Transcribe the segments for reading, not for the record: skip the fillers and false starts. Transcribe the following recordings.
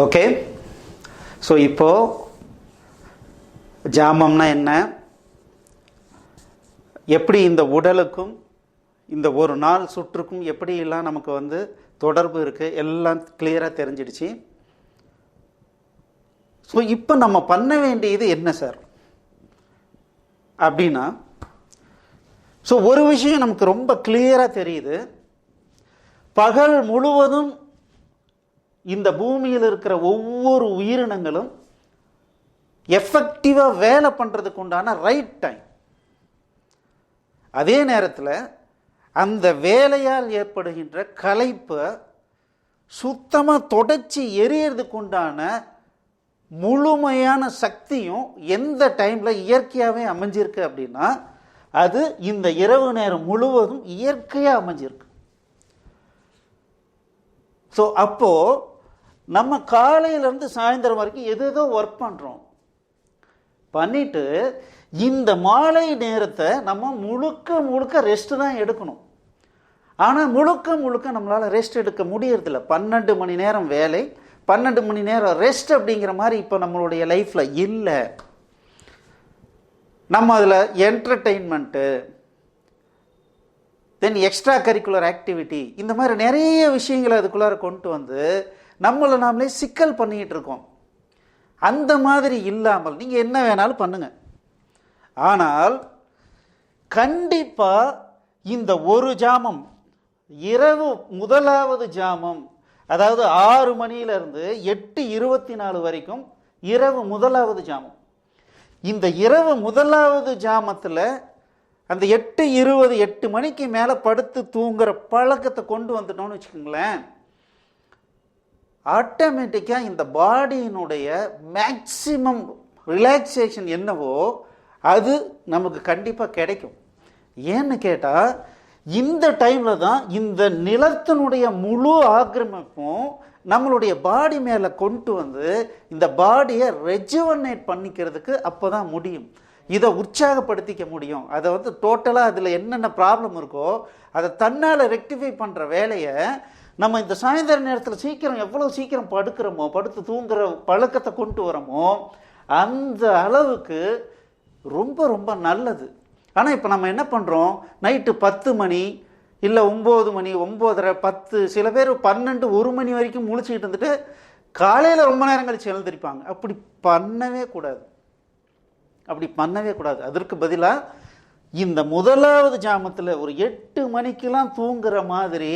Okay. So இப்போது ஜாமம்னா என்ன, எப்படி இந்த உடலுக்கும் இந்த ஒரு நாள் சுற்றுக்கும் எப்படியெல்லாம் நமக்கு தொடர்பு இருக்குது, எல்லாம் கிளியராக தெரிஞ்சிடுச்சு. ஸோ இப்போ நம்ம பண்ண வேண்டியது என்ன சார் அப்படின்னா, ஸோ ஒரு விஷயம் நமக்கு ரொம்ப கிளியராக தெரியுது. பகல் முழுவதும் இந்த பூமியில் இருக்கிற ஒவ்வொரு உயிரினங்களும் எஃபெக்டிவாக வேலை பண்ணுறதுக்கு உண்டான ரைட் டைம். அதே நேரத்தில் அந்த வேலையால் ஏற்படுகின்ற களைப்பை சுத்தமாக தொடச்சி எரியறதுக்கு உண்டான முழுமையான சக்தியும் எந்த டைமில் இயற்கையாகவே அமைஞ்சிருக்கு அப்படின்னா அது இந்த இரவு நேரம் முழுவதும் இயற்கையாக அமைஞ்சிருக்கு. ஸோ அப்போது நம்ம காலையிலேருந்து சாயந்தரம் வரைக்கும் எதோ ஒர்க் பண்ணுறோம், பண்ணிவிட்டு இந்த மாலை நேரத்தை நம்ம முழுக்க ரெஸ்ட்டு தான் எடுக்கணும். ஆனால் முழுக்க நம்மளால் ரெஸ்ட் எடுக்க முடியறதில்ல. 12 மணி நேரம் வேலை, 12 மணி நேரம் ரெஸ்ட் அப்படிங்கிற மாதிரி இப்போ நம்மளுடைய லைஃப்பில் இல்லை. நம்ம அதில் என்டர்டெயின்மெண்ட்டு, தென் எக்ஸ்ட்ரா கரிக்குலர் ஆக்டிவிட்டி, இந்த மாதிரி நிறைய விஷயங்களை அதுக்குள்ளார கொண்டு நம்மளை நாமளே சிக்கல் பண்ணிக்கிட்டு இருக்கோம். அந்த மாதிரி இல்லாமல் நீங்கள் என்ன வேணாலும் பண்ணுங்கள். ஆனால் கண்டிப்பாக இந்த ஒரு ஜாமம், இரவு முதலாவது ஜாமம், அதாவது 6 மணியிலிருந்து 8:24 வரைக்கும் இரவு முதலாவது ஜாமம். இந்த இரவு முதலாவது ஜாமத்தில் அந்த 8:20 8 மணிக்கு மேலே படுத்து தூங்குற பழக்கத்தை கொண்டு வந்துட்டோம்னு வச்சுக்கோங்களேன், ஆட்டோமேட்டிக்காக இந்த பாடியினுடைய மேக்சிமம் ரிலாக்ஸேஷன் என்னவோ அது நமக்கு கண்டிப்பாக கிடைக்கும். ஏன்னு கேட்டால் இந்த டைமில் தான் இந்த நிலத்தினுடைய முழு ஆக்கிரமிப்பும் நம்மளுடைய பாடி மேலே கொண்டு இந்த பாடியை ரெஜுவனேட் பண்ணிக்கிறதுக்கு அப்போ தான் முடியும். இதை உற்சாகப்படுத்திக்க முடியும். அதை டோட்டலாக அதில் என்னென்ன ப்ராப்ளம் இருக்கோ அதை தன்னால் ரெக்டிஃபை பண்ணுற வேலையை நம்ம இந்த சாயந்தர நேரத்தில் சீக்கிரம் எவ்வளோ சீக்கிரம் படுக்கிறோமோ, படுத்து தூங்குற பழக்கத்தை கொண்டு வரோமோ அந்த அளவுக்கு ரொம்ப ரொம்ப நல்லது. ஆனால் இப்போ நம்ம என்ன பண்ணுறோம், நைட்டு 10 மணி இல்லை 9 மணி 9:30 10, சில பேர் 12 1 மணி வரைக்கும் முழிச்சிக்கிட்டு இருந்துட்டு காலையில் ரொம்ப நேரம் கழிச்சு எழுந்திருப்பாங்க. அப்படி பண்ணவே கூடாது. அதற்கு பதிலாக இந்த முதலாவது ஜாமத்தில் ஒரு 8 மணிக்கெலாம் தூங்குற மாதிரி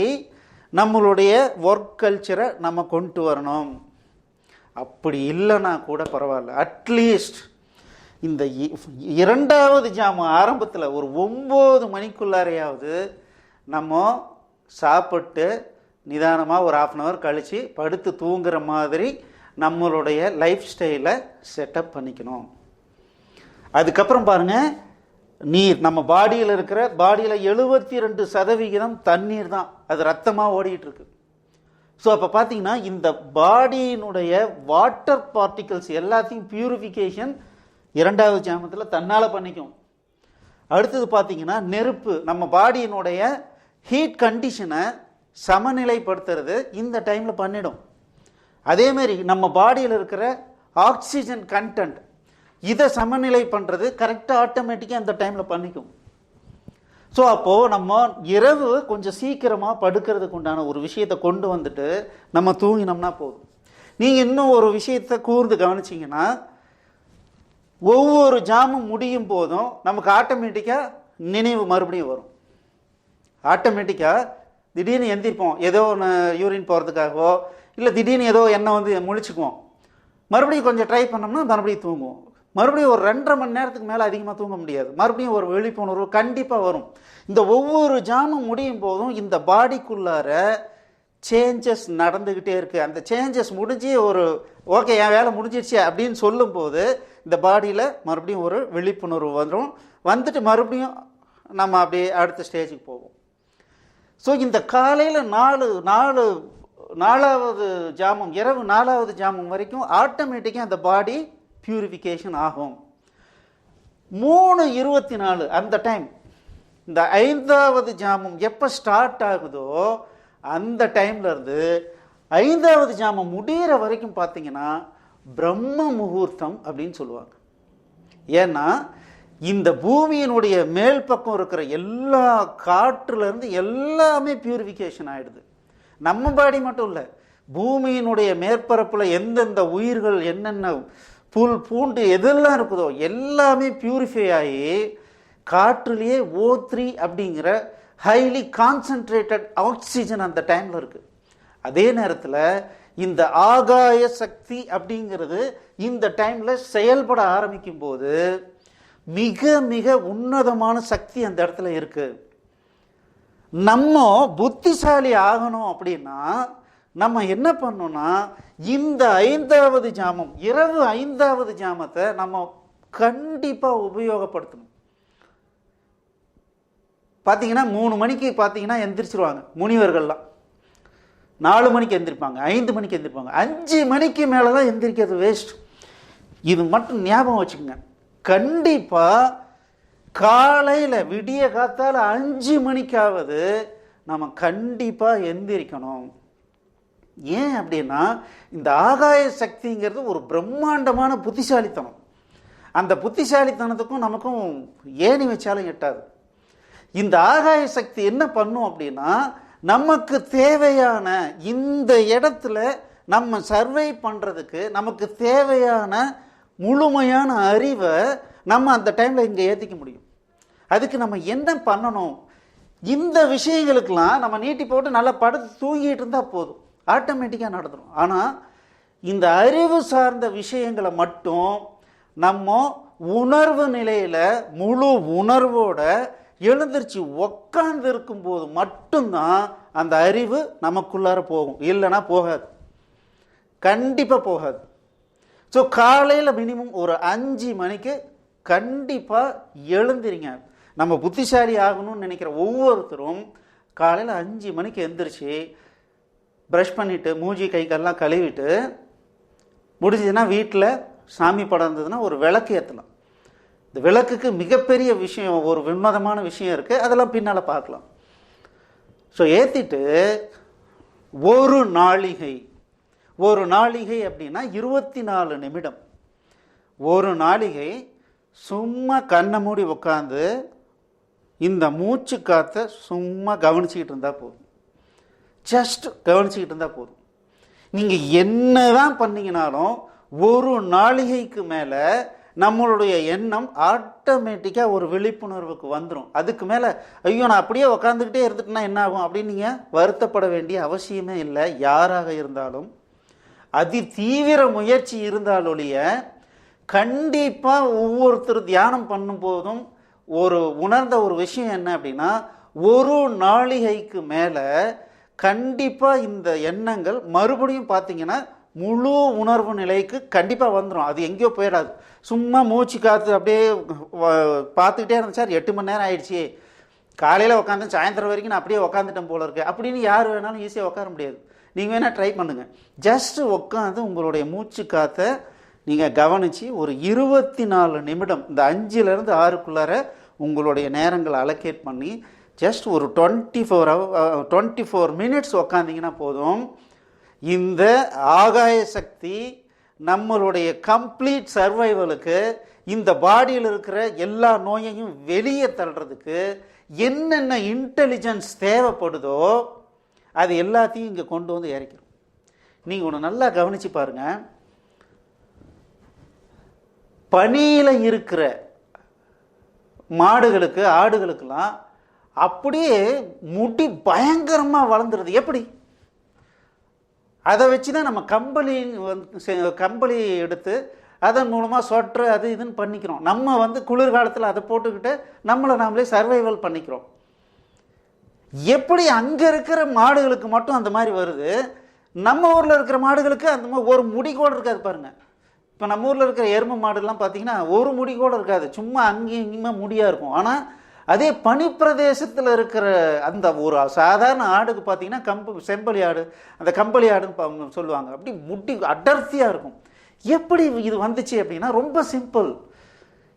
நம்மளுடைய ஒர்க் கல்ச்சரை நம்ம கொண்டு வரணும். அப்படி இல்லைன்னா கூட பரவாயில்ல, அட்லீஸ்ட் இந்த இரண்டாவது ஜாமம் ஆரம்பத்தில் ஒரு 9 மணிக்குள்ளாரையாவது நம்ம சாப்பிட்டு நிதானமாக ஒரு 1/2 hour கழித்து படுத்து தூங்குற மாதிரி நம்மளுடைய லைஃப் ஸ்டைலை செட்டப் பண்ணிக்கணும். அதுக்கப்புறம் பாருங்கள், நீர் நம்ம பாடியில் 72% தண்ணீர் தான், அது ரத்தமாக ஓடிட்டுருக்கு. ஸோ அப்போ பார்த்தீங்கன்னா இந்த பாடியினுடைய வாட்டர் பார்ட்டிகல்ஸ் எல்லாத்தையும் பியூரிஃபிகேஷன் இரண்டாவது ஜாமத்தில் தன்னால் பண்ணிக்கும். அடுத்தது பார்த்தீங்கன்னா நெருப்பு, நம்ம பாடியினுடைய ஹீட் கண்டிஷனை சமநிலைப்படுத்துறது இந்த டைமில் பண்ணிடும். அதேமாரி நம்ம பாடியில் இருக்கிற ஆக்சிஜன் கண்டென்ட் இதை சமநிலை பண்ணுறது கரெக்டாக ஆட்டோமேட்டிக்காக அந்த டைமில் பண்ணிக்கும். ஸோ அப்போது நம்ம இரவு கொஞ்சம் சீக்கிரமாக படுக்கிறதுக்கு உண்டான ஒரு விஷயத்தை கொண்டு நம்ம தூங்கினோம்னா போதும். நீங்கள் இன்னும் ஒரு விஷயத்தை கூர்ந்து கவனிச்சிங்கன்னா, ஒவ்வொரு ஜாமும் முடியும் போதும் நமக்கு ஆட்டோமேட்டிக்காக நினைவு மறுபடியும் வரும். ஆட்டோமேட்டிக்காக திடீர்னு எந்திரிப்போம், ஏதோ ஒன்று யூரின் போகிறதுக்காகவோ இல்லை திடீர்னு ஏதோ எண்ணெய் முழிச்சுக்குவோம். மறுபடியும் கொஞ்சம் ட்ரை பண்ணோம்னா மறுபடியும் தூங்குவோம். மறுபடியும் ஒரு 2.5 மணி நேரத்துக்கு மேலே அதிகமாக தூங்க முடியாது. மறுபடியும் ஒரு விழிப்புணர்வு கண்டிப்பாக வரும். இந்த ஒவ்வொரு ஜாமும் முடியும் போதும் இந்த பாடிக்குள்ளார சேஞ்சஸ் நடந்துக்கிட்டே இருக்குது. அந்த சேஞ்சஸ் முடிஞ்சு ஒரு ஓகே என் வேலை முடிஞ்சிடுச்சு அப்படின்னு சொல்லும்போது இந்த பாடியில் மறுபடியும் ஒரு விழிப்புணர்வு வந்துட்டு மறுபடியும் நம்ம அப்படியே அடுத்த ஸ்டேஜுக்கு போவோம். ஸோ இந்த காலையில் 4வது ஜாமம், இரவு 4வது ஜாமம் வரைக்கும் ஆட்டோமேட்டிக்காக அந்த பாடி பியூரிஃபிகேஷன் ஆகும். 3:24 அந்த டைம், இந்த 5வது ஜாமம் எப்போ ஸ்டார்ட் ஆகுதோ அந்த டைம்லேருந்து 5வது ஜாமம் முடிகிற வரைக்கும் பார்த்தீங்கன்னா பிரம்ம முகூர்த்தம் அப்படின்னு சொல்லுவாங்க. ஏன்னா இந்த பூமியினுடைய மேல் பக்கம் இருக்கிற எல்லா காற்றுலேருந்து எல்லாமே பியூரிஃபிகேஷன் ஆகிடுது. நம்ம பாடி மட்டும் இல்லை, பூமியினுடைய மேற்பரப்பில் எந்தெந்த உயிர்கள் என்னென்ன புல் பூண்டு எதெல்லாம் இருக்குதோ எல்லாமே பியூரிஃபை ஆகி காற்றுலேயே O3 அப்படிங்கிற ஹைலி கான்சன்ட்ரேட்டட் ஆக்சிஜன் அந்த டைமில் இருக்குது. அதே நேரத்தில் இந்த ஆகாய சக்தி அப்படிங்கிறது இந்த டைமில் செயல்பட ஆரம்பிக்கும் போது மிக மிக உன்னதமான சக்தி அந்த இடத்துல இருக்கு. நம்ம புத்திசாலி ஆகணும் அப்படின்னா நம்ம என்ன பண்ணோம்னா இந்த 5வது ஜாமம், இரவு 5வது ஜாமத்தை நம்ம கண்டிப்பாக உபயோகப்படுத்தணும். பார்த்தீங்கன்னா 3 மணிக்கு பார்த்தீங்கன்னா எந்திரிச்சிருவாங்க முனிவர்கள்லாம், 4 மணிக்கு எந்திரிப்பாங்க, 5 மணிக்கு எந்திரிப்பாங்க, 5 மணிக்கு மேலே தான் எந்திரிக்கிறது வேஸ்ட். இது மட்டும் ஞாபகம் வச்சுக்கோங்க. கண்டிப்பாக காலையில் விடிய காத்தால் 5 மணிக்காவது நம்ம கண்டிப்பாக எந்திரிக்கணும். ஏன் அப்படின்னா இந்த ஆகாய சக்திங்கிறது ஒரு பிரம்மாண்டமான புத்திசாலித்தனம். அந்த புத்திசாலித்தனத்துக்கும் நமக்கும் ஏணி வச்சாலும் எட்டாது. இந்த ஆகாய சக்தி என்ன பண்ணும் அப்படின்னா நமக்கு தேவையான இந்த இடத்துல நம்ம சர்வை பண்ணுறதுக்கு நமக்கு தேவையான முழுமையான அறிவை நம்ம அந்த டைமில் இங்கே ஏற்றிக்க முடியும். அதுக்கு நம்ம என்ன பண்ணணும்? இந்த விஷயங்களுக்கெல்லாம் நம்ம நீட்டி போட்டு நல்லா படுத்து தூங்கிட்டு இருந்தால் போதும், ஆட்டோமேட்டிக்காக நடந்துடும். ஆனால் இந்த அறிவு சார்ந்த விஷயங்களை மட்டும் நம்ம உணர்வு நிலையில் முழு உணர்வோட எழுந்திருச்சு உக்காந்து இருக்கும்போது மட்டும்தான் அந்த அறிவு நமக்குள்ளார போகும், இல்லைன்னா போகாது, கண்டிப்பாக போகாது. ஸோ காலையில் மினிமம் ஒரு 5 மணிக்கு கண்டிப்பாக எழுந்திரிங்க. நம்ம புத்திசாலி ஆகணும்னு நினைக்கிற ஒவ்வொருத்தரும் காலையில் 5 மணிக்கு எழுந்திரிச்சு ப்ரஷ் பண்ணிவிட்டு மூஞ்சி கை கால்லாம் கழுவிட்டு முடிஞ்சதுன்னா வீட்டில் சாமி படம் இருந்ததுன்னா ஒரு விளக்கு ஏற்றலாம். இந்த விளக்குக்கு மிகப்பெரிய விஷயம், ஒரு உன்னதமான விஷயம் இருக்குது, அதெல்லாம் பின்னால் பார்க்கலாம். ஸோ ஏற்றிட்டு ஒரு நாளிகை அப்படின்னா 24 நிமிடம். ஒரு நாளிகை சும்மா கண்ணை மூடி உட்காந்து இந்த மூச்சு காற்றை சும்மா கவனிச்சிக்கிட்டு இருந்தால் போதும், ஜஸ்ட் கவனிச்சிக்கிட்டு இருந்தால் போதும். நீங்கள் என்ன தான் பண்ணிங்கனாலும் ஒரு நாளிகைக்கு மேலே நம்மளுடைய எண்ணம் ஆட்டோமேட்டிக்காக ஒரு விழிப்புணர்வுக்கு வந்துடும். அதுக்கு மேலே ஐயோ நான் அப்படியே உக்காந்துக்கிட்டே இருந்துட்டுனா என்ன ஆகும் அப்படின்னு நீங்கள் வருத்தப்பட வேண்டிய அவசியமே இல்லை. யாராக இருந்தாலும் அதி தீவிர முயற்சி இருந்தாலொழிய கண்டிப்பாக ஒவ்வொருத்தர் தியானம் பண்ணும் போதும் ஒரு உணர்ந்த ஒரு விஷயம் என்ன அப்படின்னா ஒரு நாளிகைக்கு மேலே கண்டிப்பாக இந்த எண்ணங்கள் மறுபடியும் பார்த்தீங்கன்னா முழு உணர்வு நிலைக்கு கண்டிப்பாக வந்துடும். அது எங்கேயோ போயிடாது. சும்மா மூச்சு காற்று அப்படியே பார்த்துக்கிட்டே இருந்தேன் சார் 8 மணி நேரம் ஆயிடுச்சு, காலையில் உட்காந்து சாயந்தரம் வரைக்கும் நான் அப்படியே உட்காந்துட்டேன் போல இருக்கு அப்படின்னு யார் வேணாலும் ஈஸியாக உட்கார முடியாது. நீங்கள் வேணால் ட்ரை பண்ணுங்கள். ஜஸ்ட்டு உட்காந்து உங்களுடைய மூச்சு காற்றை நீங்கள் கவனித்து ஒரு 24 நிமிடம் இந்த 5லேருந்து 6க்குள்ளார உங்களுடைய நேரங்களை அலோகேட் பண்ணி ஜஸ்ட் ஒரு 24 மினிட்ஸ் உக்காந்திங்கன்னா போதும். இந்த ஆகாய சக்தி நம்மளுடைய கம்ப்ளீட் சர்வைவலுக்கு, இந்த பாடியில் இருக்கிற எல்லா நோயையும் வெளியே தள்ளுறதுக்கு என்னென்ன இன்டெலிஜென்ஸ் தேவைப்படுதோ அது எல்லாத்தையும் இங்கே கொண்டு வந்து இறக்கிறோம். நீங்கள் ஒன்று நல்லா கவனித்து பாருங்கள். பனியில் இருக்கிற மாடுகளுக்கு ஆடுகளுக்கெல்லாம் அப்படியே முடி பயங்கரமாக வளர்ந்துருது. எப்படி? அதை வச்சு தான் நம்ம கம்பளி எடுத்து அதன் மூலமாக சொட்டர் அது இதுன்னு பண்ணிக்கிறோம். நம்ம குளிர்காலத்தில் அதை போட்டுக்கிட்டு நம்மளை நாமளே சர்வைவல் பண்ணிக்கிறோம். எப்படி அங்கே இருக்கிற மாடுகளுக்கு மட்டும் அந்த மாதிரி வருது, நம்ம ஊரில் இருக்கிற மாடுகளுக்கு அந்த மாதிரி ஒரு முடி கூட இருக்காது பாருங்கள். இப்போ நம்ம ஊரில் இருக்கிற எருமை மாடுலாம் பார்த்தீங்கன்னா ஒரு முடி கூட இருக்காது, சும்மா அங்கேயும் இங்கேயுமா முடியாக இருக்கும். ஆனால் அதே பனிப்பிரதேசத்தில் இருக்கிற அந்த ஒரு சாதாரண ஆடுக்கு பார்த்தீங்கன்னா செம்பலி ஆடு, அந்த கம்பளி ஆடுன்னு சொல்லுவாங்க, அப்படி முடி அடர்த்தியாக இருக்கும். எப்படி இது வந்துச்சு அப்படின்னா ரொம்ப சிம்பிள்.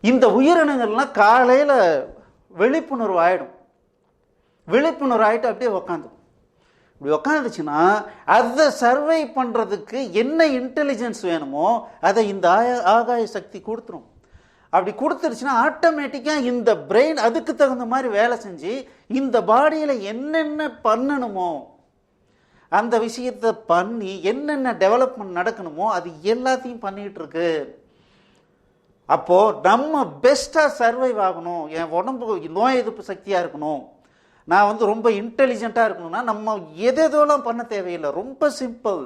இந்த உயிரினங்கள்லாம் காலையில் விழிப்புணர்வு ஆகிடும். விழிப்புணர்வு ஆகிட்டு அப்படியே உக்காந்துக்கும். இப்படி உக்காந்துச்சுன்னா அதை சர்வை பண்ணுறதுக்கு என்ன இன்டெலிஜென்ஸ் வேணுமோ அதை இந்த ஆகாய சக்தி கொடுத்துரும். அப்படி கொடுத்துருச்சுன்னா ஆட்டோமேட்டிக்காக இந்த பிரெயின் அதுக்கு தகுந்த மாதிரி வேலை செஞ்சு இந்த பாடியில் என்னென்ன பண்ணணுமோ அந்த விஷயத்தை பண்ணி என்னென்ன டெவலப்மெண்ட் நடக்கணுமோ அது எல்லாத்தையும் பண்ணிகிட்டு இருக்கு. அப்போது நம்ம பெஸ்ட்டாக சர்வைவ் ஆகணும், என் உடம்பு நோய் எதிர்ப்பு சக்தியாக இருக்கணும், நான் வந்து ரொம்ப இன்டெலிஜென்ட்டாக இருக்கணும்னா நம்ம எதெல்லாம் பண்ண தேவையில்லை. ரொம்ப சிம்பிள்.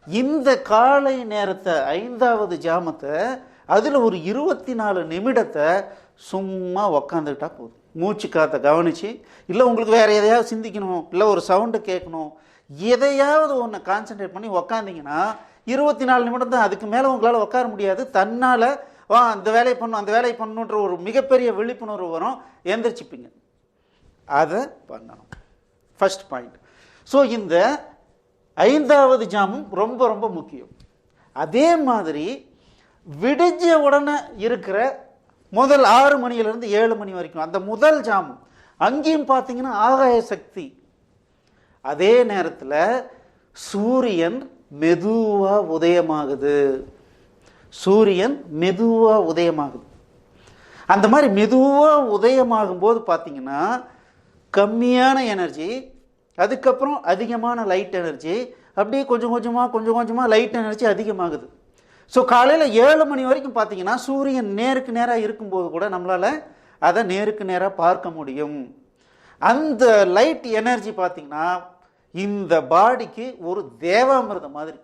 இந்த காலை நேரத்தை 5வது ஜாமத்தை அதில் ஒரு 24 நிமிடத்தை சும்மா உக்காந்துக்கிட்டா போதும். மூச்சு காற்றை கவனித்து, இல்லை உங்களுக்கு வேறு எதையாவது சிந்திக்கணும், இல்லை ஒரு சவுண்டு கேட்கணும், எதையாவது ஒன்று கான்சன்ட்ரேட் பண்ணி உக்காந்திங்கன்னா 24 நிமிடம் தான். அதுக்கு மேலே உங்களால் உட்கார முடியாது. தன்னால் அந்த வேலையை பண்ணணும் அந்த வேலையை பண்ணணுன்ற ஒரு மிகப்பெரிய விழிப்புணர்வு வரும், எந்திரிச்சுப்பீங்க. அதை பண்ணணும். First point. ஸோ இந்த 5வது ஜாமும் ரொம்ப ரொம்ப முக்கியம். அதே மாதிரி விடிஞ்ச உடனே இருக்கிற முதல் 6 மணியிலிருந்து 7 மணி வரைக்கும் அந்த முதல் ஜாமும் அங்கேயும் பார்த்தீங்கன்னா ஆகாய சக்தி. அதே நேரத்தில் சூரியன் மெதுவாக உதயமாகுது. சூரியன் மெதுவாக உதயமாகுது. அந்த மாதிரி மெதுவாக உதயமாகும் போது பார்த்தீங்கன்னா கம்மியான எனர்ஜி, அதுக்கப்புறம் அதிகமான லைட் எனர்ஜி, அப்படியே கொஞ்சம் கொஞ்சமாக லைட் எனர்ஜி அதிகமாகுது. ஸோ காலையில் 7 மணி வரைக்கும் பார்த்தீங்கன்னா சூரியன் நேருக்கு நேராக இருக்கும்போது கூட நம்மளால் அதை நேருக்கு நேராக பார்க்க முடியும். அந்த லைட் எனர்ஜி பார்த்தீங்கன்னா இந்த பாடிக்கு ஒரு தேவாமிர்தம் மாதிரி.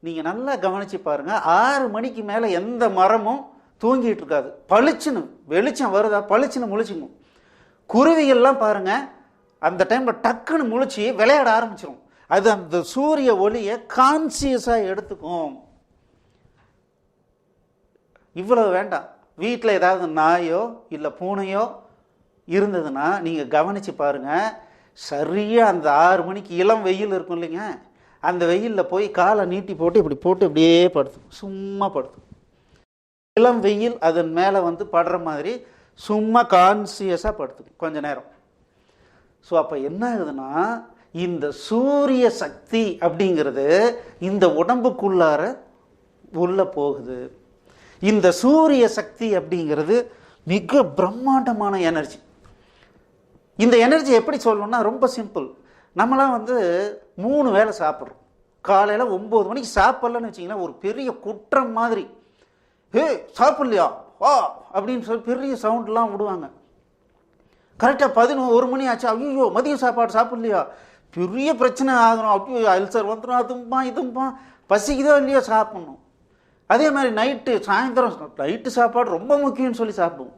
நீங்கள் நல்லா கவனித்து பாருங்கள், 6 மணிக்கு மேலே எந்த மரமும் தூங்கிட்டு இருக்காது. பளிச்சுன்னு வெளிச்சம் வருதா பளிச்சுன்னு முழிச்சுக்கும். குருவிகள்லாம் பாருங்கள் அந்த டைமில் டக்குன்னு முழிச்சு விளையாட ஆரம்பிச்சிடும். அது அந்த சூரிய ஒளியை கான்சியஸாக எடுத்துக்கும். இவ்வளவு வேண்டாம். வீட்டில் ஏதாவது நாயோ இல்லை பூனையோ இருந்ததுன்னா நீங்கள் கவனித்து பாருங்கள், சரியாக அந்த 6 மணிக்கு இளம் வெயில் இருக்கும் இல்லைங்க, அந்த வெயிலில் போய் காலை நீட்டி போட்டு இப்படி போட்டு இப்படியே படுத்தும், சும்மா படுத்தும். இளம் வெயில் அதன் மேலே வந்து படுற மாதிரி சும்மா கான்சியஸாக படுத்துக்கும் கொஞ்ச நேரம். ஸோ அப்போ என்ன ஆகுதுன்னா இந்த சூரிய சக்தி அப்படிங்கிறது இந்த உடம்புக்குள்ளார உள்ள போகுது. இந்த சூரிய சக்தி அப்படிங்கிறது மிக பிரம்மாண்டமான எனர்ஜி. இந்த எனர்ஜி எப்படி சொல்லணும்னா ரொம்ப சிம்பிள். நம்மளாம் வந்து 3 வேளை சாப்பிட்றோம். காலையில் 9 மணிக்கு சாப்பிட்லன்னு வச்சிங்கன்னா ஒரு பெரிய குற்றம் மாதிரி, சாப்பிட்லையா அப்படின்னு சொல்லி பெரிய சவுண்ட்லாம் விடுவாங்க. கரெக்டாக 11 மணி ஆச்சு, ஐயோ மதியம் சாப்பாடு சாப்பிட்லையா, பெரிய பிரச்சனை ஆகணும், ஐயோ அல்சர் வந்துடும், அதும்பா இதும்பா, பசிக்குதோ இல்லையோ சாப்பிட்ணும். அதே மாதிரி சாயந்தரம் நைட்டு சாப்பாடு ரொம்ப முக்கியம்னு சொல்லி சாப்பிடுவோம்.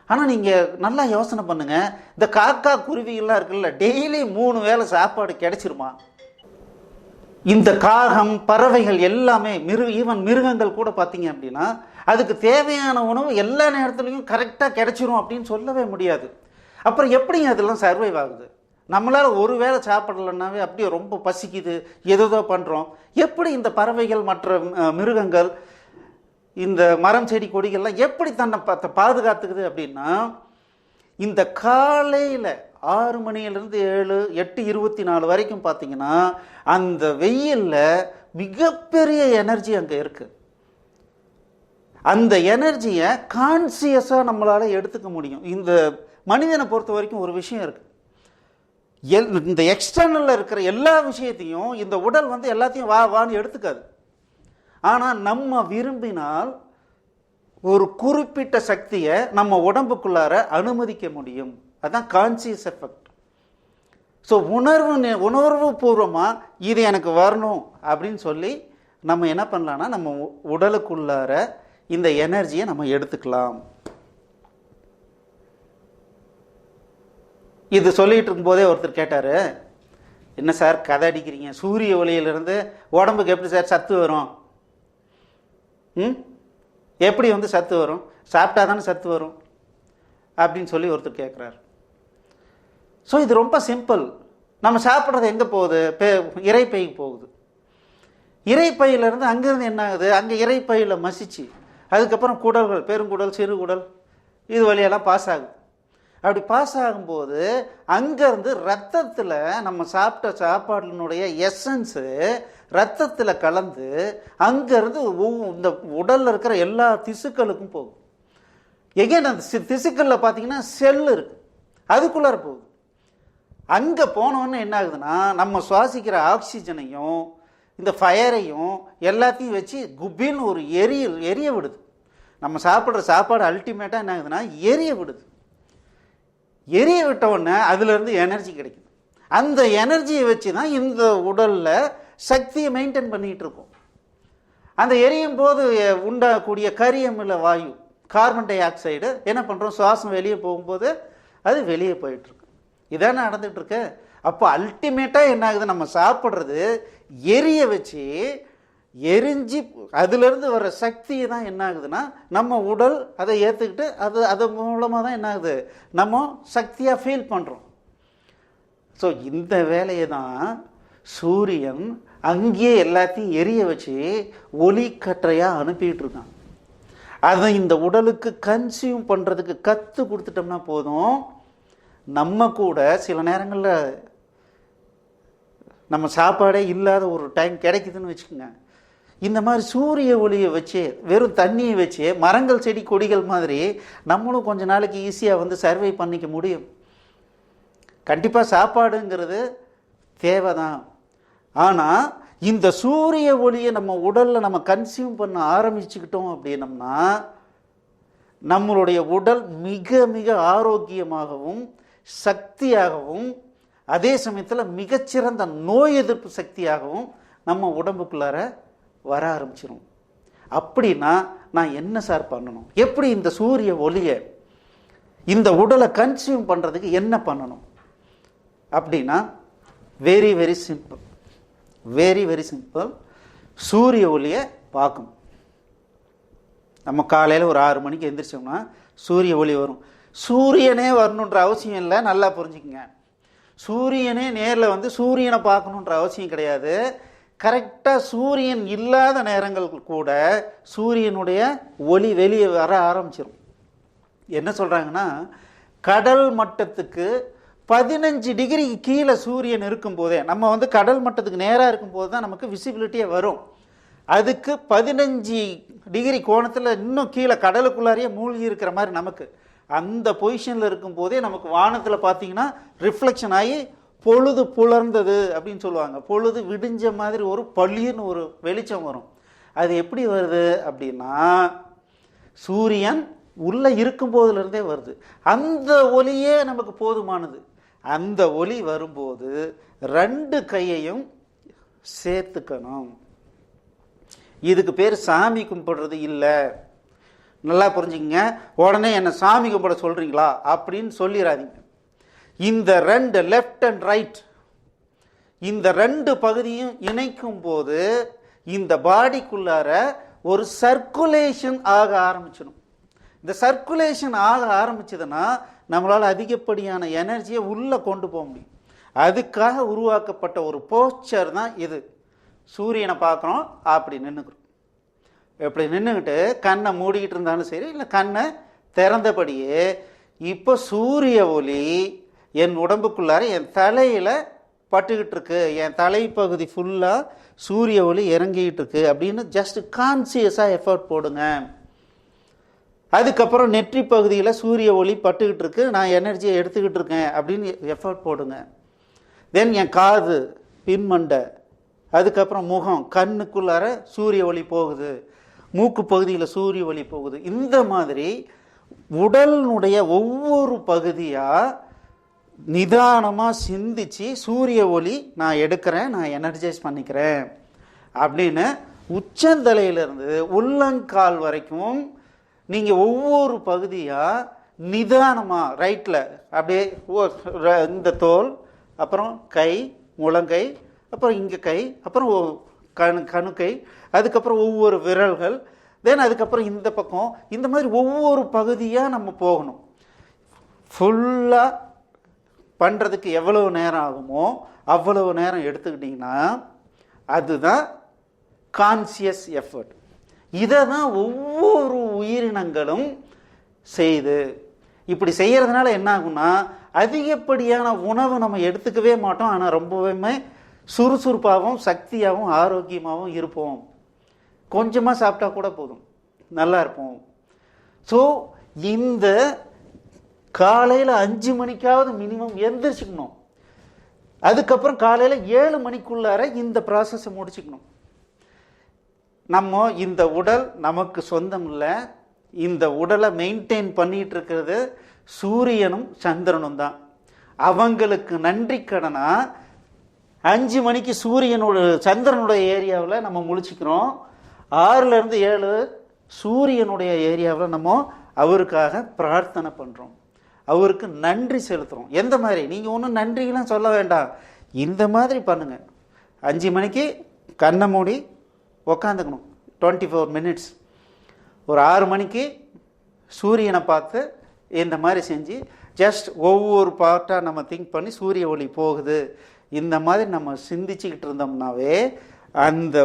ஆனால் நீங்கள் நல்லா யோசனை பண்ணுங்கள், இந்த காக்கா குருவிகள்லாம் இருக்குல்ல, டெய்லி 3 வேளை சாப்பாடு கிடைச்சிருமா? இந்த காகம் பறவைகள் எல்லாமே ஈவன் மிருகங்கள் கூட பார்த்தீங்க அப்படின்னா அதுக்கு தேவையான உணவு எல்லா நேரத்துலையும் கரெக்டாக கிடைச்சிரும் அப்படின்னு சொல்லவே முடியாது. அப்புறம் எப்படிங்க அதெல்லாம் சர்வைவ் ஆகுது? நம்மளால் ஒரு வேளை சாப்பிடலன்னாவே அப்படியே ரொம்ப பசிக்குது, ஏதோ பண்ணுறோம். எப்படி இந்த பறவைகள் மற்ற மிருகங்கள் இந்த மரம் செடி கொடிகள்லாம் எப்படி தன்னை பாதுகாத்துக்குது அப்படின்னா, இந்த காலையில் 6 மணியிலிருந்து 8:24 வரைக்கும் பார்த்தீங்கன்னா அந்த வெயிலில் மிகப்பெரிய எனர்ஜி அங்கே இருக்குது. அந்த எனர்ஜியை கான்சியஸாக நம்மளால் எடுத்துக்க முடியும். இந்த மனிதனை பொறுத்த வரைக்கும் ஒரு விஷயம் இருக்குது, இந்த எக்ஸ்டர்னலில் இருக்கிற எல்லா விஷயத்தையும் இந்த உடல் வந்து எல்லாத்தையும் வான்னு எடுத்துக்காது. ஆனால் நம்ம விரும்பினால் ஒரு குறிப்பிட்ட சக்தியை நம்ம உடம்புக்குள்ளார அனுமதிக்க முடியும். அதுதான் கான்சியஸ் எஃபெக்ட். ஸோ உணர்வு பூர்வமாக இது எனக்கு வரணும் அப்படின்னு சொல்லி நம்ம என்ன பண்ணலான்னா நம்ம உடலுக்குள்ளார இந்த எனர்ஜியை நம்ம எடுத்துக்கலாம். இது சொல்லிகிட்டு இருக்கும்போதே ஒருத்தர் கேட்டார், என்ன சார் கதை அடிக்கிறீங்க, சூரிய ஒளியிலிருந்து உடம்புக்கு எப்படி சார் சத்து வரும்? எப்படி வந்து சத்து வரும்? சாப்பிட்டா தானே சத்து வரும் அப்படின்னு சொல்லி ஒருத்தர் கேட்குறாரு. ஸோ இது ரொம்ப சிம்பிள். நம்ம சாப்பிட்றது எங்கே போகுது? இறைப்பைக்கு போகுது. இறைப்பையிலேருந்து அங்கேருந்து என்ன ஆகுது, அங்கே இறைப்பையில் மசிச்சு அதுக்கப்புறம் குடல்கள், பெருங்குடல் சிறுகுடல் இது வழியெல்லாம் பாஸ் ஆகுது. அப்படி பாஸ் ஆகும்போது அங்கேருந்து ரத்தத்தில் நம்ம சாப்பிட்ட சாப்பாட்டினுடைய எசன்ஸு ரத்தத்தில் கலந்து அங்கேருந்து இந்த உடலில் இருக்கிற எல்லா திசுக்களுக்கும் போகும். எகைன் அந்த திசுக்களில் பார்த்தீங்கன்னா செல் இருக்கு, அதுக்குள்ளார போகுது. அங்கே போனோன்னு என்ன ஆகுதுன்னா நம்ம சுவாசிக்கிற ஆக்சிஜனையும் இந்த ஃபயரையும் எல்லாத்தையும் வச்சு குப்பின்னு ஒரு எரிய விடுது. நம்ம சாப்பிட்ற சாப்பாடு அல்டிமேட்டாக என்ன ஆகுதுன்னா எரிய விடுது. எரிய விட்ட உடனே அதுலேருந்து எனர்ஜி கிடைக்குது. அந்த எனர்ஜியை வச்சு தான் இந்த உடலில் சக்தியை மெயின்டைன் பண்ணிகிட்டு இருக்கோம். அந்த எரியும் போது உண்டாகக்கூடிய கரியமில வாயு கார்பன் டை ஆக்சைடு என்ன பண்ணுறோம், சுவாசம் வெளியே போகும்போது அது வெளியே போயிட்டுருக்கு. இதானே நடந்துகிட்ருக்கு. அப்போ அல்டிமேட்டாக என்ன ஆகுது, நம்ம சாப்பிட்றது எரிய வச்சு எரிஞ்சு அதுலேருந்து வர சக்தியை தான் என்ன ஆகுதுன்னா நம்ம உடல் அதை ஏற்றுக்கிட்டு அது மூலமாக தான் என்ன ஆகுது, நம்ம சக்தியாக ஃபீல் பண்ணுறோம். ஸோ இந்த வேலையை தான் சூரியன் அங்கேயே எல்லாத்தையும் எரிய வச்சு ஒளிக்கற்றையாக அனுப்பிட்டு இருக்கான். அதை இந்த உடலுக்கு கன்சியூம் பண்ணுறதுக்கு கற்றுக் கொடுத்துட்டோம்னா போதும். நம்ம கூட சில நேரங்களில் நம்ம சாப்பாடே இல்லாத ஒரு டைம் கிடைக்குதுன்னு வச்சுக்கோங்க, இந்த மாதிரி சூரிய ஒளியை வச்சு வெறும் தண்ணியை வச்சு மரங்கள் செடி கொடிகள் மாதிரி நம்மளும் கொஞ்ச நாளைக்கு ஈஸியாக வந்து சர்வை பண்ணிக்க முடியும். கண்டிப்பாக சாப்பாடுங்கிறது தேவை தான். ஆனால் இந்த சூரிய ஒளியை நம்ம உடலில் நம்ம கன்சியூம் பண்ண ஆரம்பிச்சுக்கிட்டோம் அப்படின்னம்னா நம்மளுடைய உடல் மிக மிக ஆரோக்கியமாகவும் சக்தியாகவும் அதே சமயத்தில் மிகச்சிறந்த நோய் எதிர்ப்பு சக்தியாகவும் நம்ம உடம்புக்குள்ளார வர ஆரம்பிச்சிடும். அப்படின்னா நான் என்ன சார் பண்ணணும், எப்படி இந்த சூரிய ஒளியை இந்த உடலை கன்சியூம் பண்ணுறதுக்கு என்ன பண்ணணும் அப்படின்னா very very simple, very very simple. சூரிய ஒளியை பார்க்கணும். நம்ம காலையில் ஒரு 6 மணிக்கு எந்திரிச்சோம்னா சூரிய ஒளி வரும். சூரியனே வரணுன்ற அவசியம் இல்லை, நல்லா புரிஞ்சுக்குங்க. சூரியனே நேரில் வந்து சூரியனை பார்க்கணுன்ற அவசியம் கிடையாது. கரெக்டாக சூரியன் இல்லாத நேரங்கள் கூட சூரியனுடைய ஒளி வெளியே வர ஆரம்பிச்சிடும். என்ன சொல்கிறாங்கன்னா, கடல் மட்டத்துக்கு 15 டிகிரிக்கு கீழே சூரியன் இருக்கும்போதே, நம்ம வந்து கடல் மட்டத்துக்கு நேராக இருக்கும்போது தான் நமக்கு விசிபிலிட்டியே வரும். அதுக்கு 15 டிகிரி கோணத்தில் இன்னும் கீழே கடலுக்குள்ளாரையே மூழ்கி இருக்கிற மாதிரி நமக்கு அந்த பொசிஷனில் இருக்கும்போதே நமக்கு வானத்தில் பார்த்தீங்கன்னா ரிஃப்ளெக்ஷன் ஆகி பொழுது புலர்ந்தது அப்படின்னு சொல்லுவாங்க. பொழுது விடிஞ்ச மாதிரி ஒரு பளிர்னு ஒரு வெளிச்சம் வரும். அது எப்படி வருது அப்படின்னா சூரியன் உள்ளே இருக்கும்போதுலேருந்தே வருது. அந்த ஒளியே நமக்கு போதுமானது. அந்த ஒளி வரும்போது 2 கையையும் சேர்த்துக்கணும். இதுக்கு பேர் சாமி கும்பிடுறது இல்லை. நல்லா புரிஞ்சுக்கங்க. உடனே என்ன சாமி கும்பிட சொல்கிறீங்களா அப்படின்னு சொல்லிடாதீங்க. இந்த 2 லெஃப்ட் அண்ட் ரைட், இந்த 2 பகுதியும் இணைக்கும் போது இந்த பாடிக்குள்ளார ஒரு சர்க்குலேஷன் ஆக ஆரம்பிச்சிடும். இந்த சர்க்குலேஷன் ஆக ஆரம்பிச்சதுன்னா நம்மளால் அதிகப்படியான எனர்ஜியை உள்ளே கொண்டு போக முடியும். அதுக்காக உருவாக்கப்பட்ட ஒரு போஸ்டர் தான் இது. சூரியனை பார்க்குறோம், அப்படி நின்றுக்கிறோம். எப்படி நின்றுக்கிட்டு கண்ணை மூடிக்கிட்டு இருந்தாலும் சரி, இல்லை கண்ணை திறந்தபடியே இப்போ சூரிய ஒளி என் உடம்புக்குள்ளார என் தலையில் பட்டுக்கிட்டு இருக்கு, என் தலைப்பகுதி ஃபுல்லாக சூரிய ஒளி இறங்கிக்கிட்டு இருக்கு அப்படின்னு ஜஸ்ட் கான்சியஸாக எஃபர்ட் போடுங்க. அதுக்கப்புறம் நெற்றி பகுதியில் சூரிய ஒளி பட்டுக்கிட்டு இருக்கு, நான் எனர்ஜியை எடுத்துக்கிட்டு இருக்கேன் அப்படின்னு எஃபர்ட் போடுங்க. தென் என் காது, பின்மண்டை, அதுக்கப்புறம் முகம், கண்ணுக்குள்ளார சூரிய ஒளி போகுது, மூக்கு பகுதியில் சூரிய ஒளி போகுது. இந்த மாதிரி உடலினுடைய ஒவ்வொரு பகுதியாக நிதானமாக சிந்திச்சு சூரிய ஒளி நான் எடுக்கிறேன், நான் எனர்ஜைஸ் பண்ணிக்கிறேன் அப்படின்னு உச்சந்தலையிலிருந்து உள்ளங்கால் வரைக்கும் நீங்கள் ஒவ்வொரு பகுதியாக நிதானமாக ரைட்டில் அப்படியே இந்த தோல், அப்புறம் கை, முழங்கை, அப்புறம் இங்கே கை, அப்புறம் கணுக்கை, அதுக்கப்புறம் ஒவ்வொரு விரல்கள், தென் அதுக்கப்புறம் இந்த பக்கம், இந்த மாதிரி ஒவ்வொரு பகுதியாக நம்ம போகணும். ஃபுல்லாக பண்ணுறதுக்கு எவ்வளவு நேரம் ஆகுமோ அவ்வளவு நேரம் எடுத்துக்கிட்டிங்கன்னா அதுதான் கான்சியஸ் எஃபர்ட். இதை தான் ஒவ்வொரு உயிரினங்களும் செய்து இப்படி செய்கிறதுனால என்ன ஆகும்னா அதிகப்படியான உணவு நம்ம எடுத்துக்கவே மாட்டோம். ஆனால் ரொம்பவுமே சுறுசுறுப்பாகவும் சக்தியாகவும் ஆரோக்கியமாகவும் இருப்போம். கொஞ்சமாக சாப்பிட்டா கூட போதும், நல்லா இருப்போம். ஸோ இந்த காலையில் 5 மணிக்காவது மினிமம் எந்திரிச்சுக்கணும். அதுக்கப்புறம் காலையில் 7 மணிக்குள்ளார இந்த ப்ராசஸை முடிச்சுக்கணும். நம்ம இந்த உடல் நமக்கு சொந்தம் இல்லை. இந்த உடலை மெயின்டைன் பண்ணிட்டு இருக்கிறது சூரியனும் சந்திரனும் தான். அவங்களுக்கு நன்றி கடனா 5 மணிக்கு சூரியனோட சந்திரனுடைய ஏரியாவில் நம்ம முழிச்சுக்கிறோம். 6லேருந்து 7 சூரியனுடைய ஏரியாவில் நம்ம அவருக்காக பிரார்த்தனை பண்ணுறோம், அவருக்கு நன்றி செலுத்துகிறோம். எந்த மாதிரி? நீங்கள் ஒன்றும் நன்றிலாம் சொல்ல வேண்டாம், இந்த மாதிரி பண்ணுங்கள். 5 மணிக்கு கண்ணை மூடி உக்காந்துக்கணும் 24 மினிட்ஸ். ஒரு 6 மணிக்கு சூரியனை பார்த்து இந்த மாதிரி செஞ்சு ஜஸ்ட் ஒவ்வொரு பார்ட்டாக நம்ம திங்க் பண்ணி சூரிய ஒளி போகுது, இந்த மாதிரி நம்ம சிந்திச்சுக்கிட்டு இருந்தோம்னாவே அந்த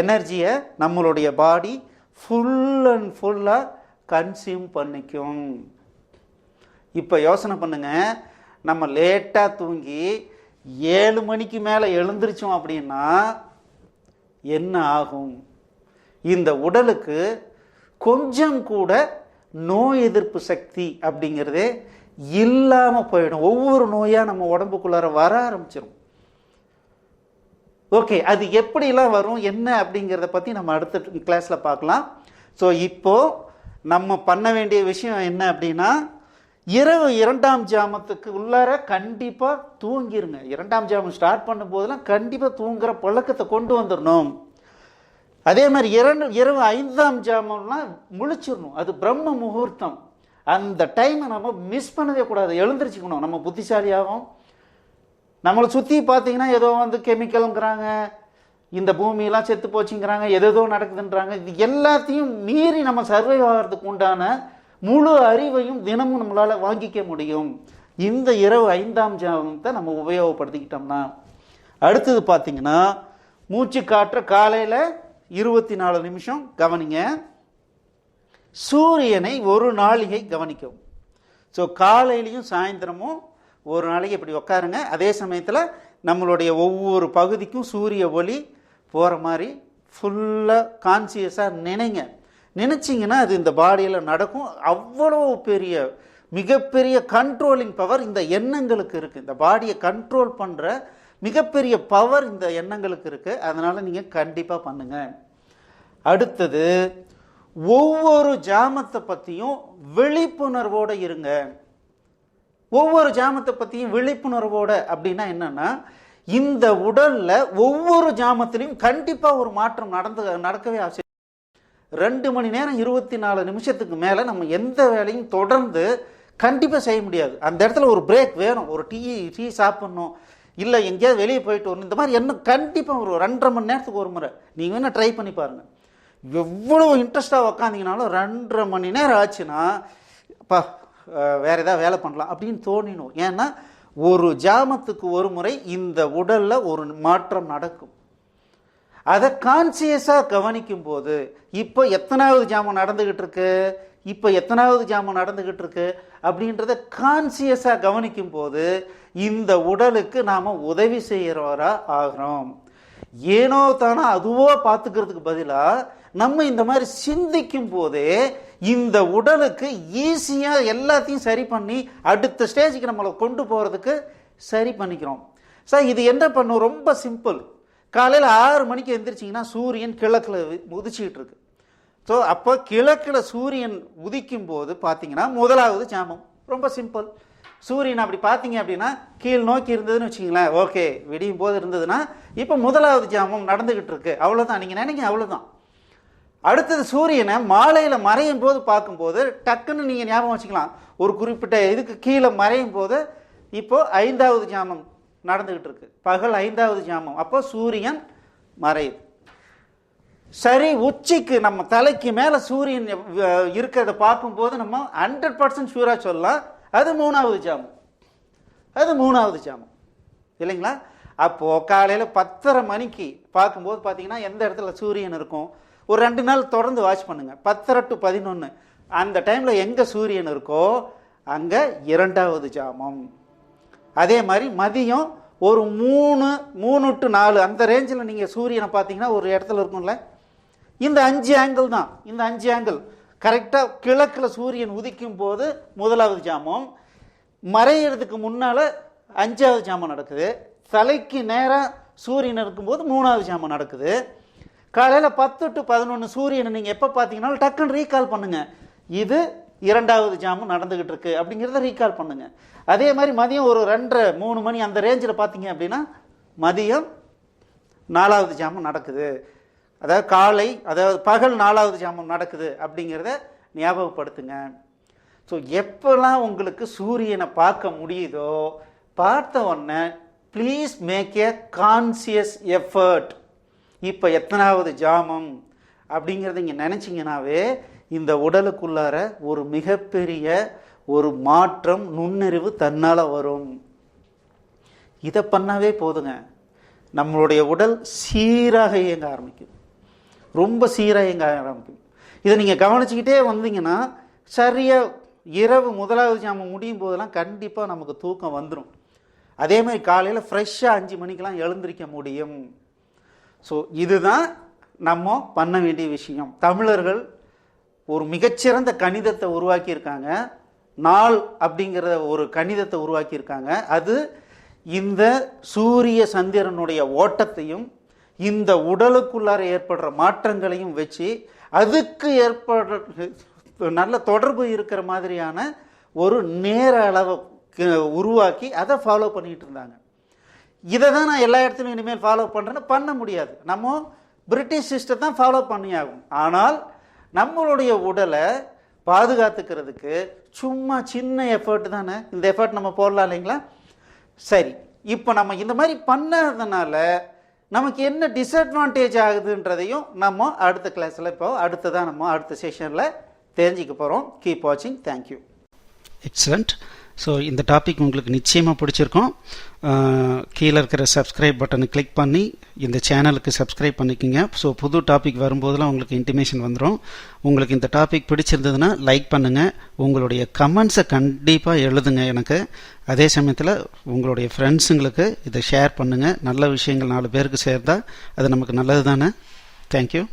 எனர்ஜியை நம்மளுடைய பாடி ஃபுல் அண்ட் ஃபுல்லாக கன்சியூம் பண்ணிக்கும். இப்போ யோசனை பண்ணுங்க, நம்ம லேட்டாக தூங்கி 7 மணிக்கு மேலே எழுந்திரிச்சோம் அப்படின்னா என்ன ஆகும்? இந்த உடலுக்கு கொஞ்சம் கூட நோய் எதிர்ப்பு சக்தி அப்படிங்கிறதே இல்லாமல் போயிடும். ஒவ்வொரு நோயாக நம்ம உடம்புக்குள்ளார வர ஆரம்பிச்சிடும். ஓகே, அது எப்படிலாம் வரும் என்ன அப்படிங்கிறத பற்றி நம்ம அடுத்த கிளாஸில் பார்க்கலாம். ஸோ இப்போது நம்ம பண்ண வேண்டிய விஷயம் என்ன அப்படின்னா, இரவு 2ஆம் ஜாமத்துக்கு உள்ளார கண்டிப்பாக தூங்கிருங்க. 2ஆம் ஜாமம் ஸ்டார்ட் பண்ணும்போதெல்லாம் கண்டிப்பாக தூங்குற பழக்கத்தை கொண்டு வந்துடணும். அதே மாதிரி இரவு 5ஆம் ஜாமம்லாம் முழிச்சிடணும். அது பிரம்ம முகூர்த்தம். அந்த டைமை நம்ம மிஸ் பண்ணவே கூடாது, எழுந்திரிச்சிக்கணும். நம்ம புத்திசாலியாகவும், நம்மளை சுற்றி பார்த்தீங்கன்னா ஏதோ கெமிக்கலுங்கிறாங்க, இந்த பூமியெல்லாம் செத்து போச்சுங்கிறாங்க, எதோ நடக்குதுன்றாங்க. இது எல்லாத்தையும் மீறி நம்ம சர்வை ஆகிறதுக்கு உண்டான முழு அறிவையும் தினமும் நம்மளால் வாங்கிக்க முடியும் இந்த இரவு 5ஆம் ஜாமத்தை நம்ம உபயோகப்படுத்திக்கிட்டோம்னா. அடுத்தது பார்த்தீங்கன்னா மூச்சு காற்ற காலையில் 24 நிமிஷம் கவனிங்க. சூரியனை ஒரு நாளிகை கவனிக்கவும். ஸோ காலையிலையும் சாயந்தரமும் ஒரு நாளைக்கு இப்படி உட்காருங்க. அதே சமயத்தில் நம்மளுடைய ஒவ்வொரு பகுதிக்கும் சூரிய ஒளி போகிற மாதிரி ஃபுல்லாக கான்சியஸாக நினைச்சிங்கன்னா அது இந்த பாடியில் நடக்கும். அவ்வளோ பெரிய மிகப்பெரிய கண்ட்ரோலிங் பவர் இந்த எண்ணங்களுக்கு இருக்குது. இந்த பாடியை கண்ட்ரோல் பண்ணுற மிகப்பெரிய பவர் இந்த எண்ணங்களுக்கு இருக்குது. அதனால் நீங்கள் கண்டிப்பாக பண்ணுங்கள். அடுத்தது, ஒவ்வொரு ஜாமத்தை பற்றியும் விழிப்புணர்வோடு இருங்க. ஒவ்வொரு ஜாமத்தை பற்றியும் விழிப்புணர்வோடு அப்படின்னா என்னென்னா, இந்த உடலில் ஒவ்வொரு ஜாமத்திலையும் கண்டிப்பாக ஒரு மாற்றம் நடக்கவே அவசியம். 2 மணி நேரம் 24 நிமிஷத்துக்கு மேலே நம்ம எந்த வேலையும் தொடர்ந்து கண்டிப்பாக செய்ய முடியாது. அந்த இடத்துல ஒரு பிரேக் வேணும். ஒரு டீ சாப்பிட்ணும், இல்லை எங்கேயாவது வெளியே போயிட்டு வரணும். இந்த மாதிரி என்ன கண்டிப்பாக ஒரு 2.5 மணி நேரத்துக்கு ஒரு முறை நீங்கள் வேணால் ட்ரை பண்ணி பாருங்கள். எவ்வளோ இன்ட்ரெஸ்டாக உக்காந்திங்கனாலும் 2.5 மணி நேரம் ஆச்சுன்னா அப்பா வேறு ஏதாவது வேலை பண்ணலாம் அப்படின்னு தோணிடும். ஏன்னா ஒரு ஜாமத்துக்கு ஒரு முறை இந்த உடலில் ஒரு மாற்றம் நடக்கும். அதை கான்சியஸாக கவனிக்கும் போது இப்போ எத்தனாவது ஜாமம் நடந்துக்கிட்டு இருக்கு, இப்போ எத்தனாவது ஜாமம் நடந்துக்கிட்டு இருக்கு அப்படின்றத கான்சியஸாக கவனிக்கும் போது இந்த உடலுக்கு நாம் உதவி செய்கிறவரா ஆகிறோம். ஏனோ தானோ அதுவோ பார்த்துக்கிறதுக்கு பதிலாக நம்ம இந்த மாதிரி சிந்திக்கும் போதே இந்த உடலுக்கு ஈஸியாக எல்லாத்தையும் சரி பண்ணி அடுத்த ஸ்டேஜுக்கு நம்மளை கொண்டு போகிறதுக்கு சரி பண்ணிக்கிறோம். சார் இது என்ன பண்ணும்? ரொம்ப சிம்பிள். காலையில் 6 மணிக்கு எந்திரிச்சிங்கன்னா சூரியன் கிழக்கில் உதிச்சிக்கிட்டு இருக்கு. ஸோ அப்போ கிழக்கில் சூரியன் உதிக்கும் போது பார்த்தீங்கன்னா முதலாவது ஜாமம். ரொம்ப சிம்பிள். சூரியன் அப்படி பார்த்தீங்க அப்படின்னா கீழ் நோக்கி இருந்ததுன்னு வச்சிங்களேன், ஓகே, விடியும் போது இருந்ததுன்னா இப்போ முதலாவது ஜாமம் நடந்துக்கிட்டு இருக்கு. அவ்வளோதான், நீங்கள் நினைங்க, அவ்வளோதான். அடுத்தது சூரியனை மாலையில் மறையும் போது பார்க்கும்போது டக்குன்னு நீங்கள் ஞாபகம் வச்சுக்கலாம், ஒரு குறிப்பிட்ட இதுக்கு கீழே மறையும் போது இப்போது 5வது ஜாமம் நடந்துக்கிட்டு இருக்கு, பகல் 5வது ஜாமம். அப்போ சூரியன் மறையுது. சரி, உச்சிக்கு நம்ம தலைக்கு மேலே சூரியன் இருக்கிறத பார்க்கும்போது நம்ம 100% ஷூராக சொல்லலாம் அது 3வது ஜாமம். அது 3வது ஜாமம் இல்லைங்களா? அப்போது காலையில் 10:30 மணிக்கு பார்க்கும்போது பார்த்தீங்கன்னா எந்த இடத்துல சூரியன் இருக்கும், ஒரு 2 நாள் தொடர்ந்து வாட்ச் பண்ணுங்கள். 10:30 to 11 அந்த டைமில் எங்கே சூரியன் இருக்கோ அங்கே 2வது ஜாமம். அதே மாதிரி மதியம் ஒரு 3 to 4 அந்த ரேஞ்சில் நீங்கள் சூரியனை பார்த்தீங்கன்னா ஒரு இடத்துல இருக்கும்ல, இந்த 5 ஆங்கிள் தான். இந்த 5 ஆங்கிள் கரெக்டாக கிழக்கில் சூரியன் உதிக்கும் போது 1வது ஜாமம், மறையிறதுக்கு முன்னால் 5வது ஜாமம் நடக்குது, தலைக்கு நேராக சூரியன் இருக்கும்போது 3வது ஜாமம் நடக்குது. காலையில் 10 to 11 சூரியனை நீங்கள் எப்போ பார்த்தீங்கன்னாலும் டக்குன்னு ரீகால் பண்ணுங்கள், இது 2வது ஜாமம் நடந்துக்கிட்டு இருக்கு அப்படிங்கிறத ரீகால் பண்ணுங்கள். அதே மாதிரி மதியம் ஒரு 2:30-3 மணி அந்த ரேஞ்சில் பார்த்தீங்க அப்படின்னா மதியம் 4வது ஜாமம் நடக்குது, அதாவது காலை, அதாவது பகல் 4வது ஜாமம் நடக்குது அப்படிங்கிறத ஞாபகப்படுத்துங்க. ஸோ எப்போல்லாம் உங்களுக்கு சூரியனை பார்க்க முடியுதோ பார்த்த உடனே please make a conscious effort. இப்போ எத்தனாவது ஜாமம் அப்படிங்கிறத இங்கே நினச்சிங்கனாவே இந்த உடலுக்குள்ளார ஒரு மிகப்பெரிய ஒரு மாற்றம், நுண்ணறிவு தன்னால் வரும். இதை பண்ணாவே போதுங்க, நம்மளுடைய உடல் சீராக இயங்க ஆரம்பிக்கும், ரொம்ப சீராக இயங்க ஆரம்பிக்கும். இதை நீங்கள் கவனிச்சுக்கிட்டே வந்தீங்கன்னா சரியாக இரவு 1வது ஜாமம் முடியும் போதெல்லாம் கண்டிப்பாக நமக்கு தூக்கம் வந்துடும். அதே மாதிரி காலையில் ஃப்ரெஷ்ஷாக 5 மணிக்கெலாம் எழுந்திரிக்க முடியும். ஸோ இதுதான் நம்ம பண்ண வேண்டிய விஷயம். தமிழர்கள் ஒரு மிகச்சிறந்த கணிதத்தை உருவாக்கியிருக்காங்க, நாள் அப்படிங்கிற ஒரு கணிதத்தை உருவாக்கியிருக்காங்க. அது இந்த சூரிய சந்திரனுடைய ஓட்டத்தையும் இந்த உடலுக்குள்ளார ஏற்படுற மாற்றங்களையும் வச்சு அதுக்கு ஏற்படுற நல்ல தொடர்பு இருக்கிற மாதிரியான ஒரு நேர அளவை உருவாக்கி அதை ஃபாலோ பண்ணிகிட்டு இருந்தாங்க. இதை தான் நான் எல்லா இடத்துலையும் இனிமேல் ஃபாலோ பண்ணுறேன்னு பண்ண முடியாது. நம்ம பிரிட்டிஷ் சிஸ்டம் தான் ஃபாலோ பண்ணியாகும். ஆனால் நம்மளுடைய உடலை பாதுகாத்துக்கிறதுக்கு சும்மா சின்ன எஃபர்ட் தானே, இந்த எஃபர்ட் நம்ம போடலாம் இல்லைங்களா? சரி, இப்போ நம்ம இந்த மாதிரி பண்ணதுனால நமக்கு என்ன டிஸ்அட்வான்டேஜ் ஆகுதுன்றதையும் நம்ம அடுத்த கிளாஸில் இப்போ அடுத்ததான் நம்ம அடுத்த செஷனில் தெரிஞ்சிக்க போகிறோம். கீப் வாட்சிங். தேங்க்யூ. எக்ஸலண்ட். ஸோ இந்த டாபிக் உங்களுக்கு நிச்சயமாக பிடிச்சிருக்கும். கீழே இருக்கிற சப்ஸ்கிரைப் பட்டனை கிளிக் பண்ணி இந்த சேனலுக்கு சப்ஸ்கிரைப் பண்ணிக்கோங்க. ஸோ புது டாபிக் வரும்போதெல்லாம் உங்களுக்கு இன்டிமேஷன் வந்துடும். உங்களுக்கு இந்த டாபிக் பிடிச்சிருந்ததுன்னா லைக் பண்ணுங்கள், உங்களுடைய கமெண்ட்ஸை கண்டிப்பாக எழுதுங்க எனக்கு. அதே சமயத்தில் உங்களுடைய ஃப்ரெண்ட்ஸுங்களுக்கு இதை ஷேர் பண்ணுங்கள். நல்ல விஷயங்கள் 4 பேருக்கு சேர்ந்தால் அது நமக்கு நல்லது தானே. தேங்க்யூ.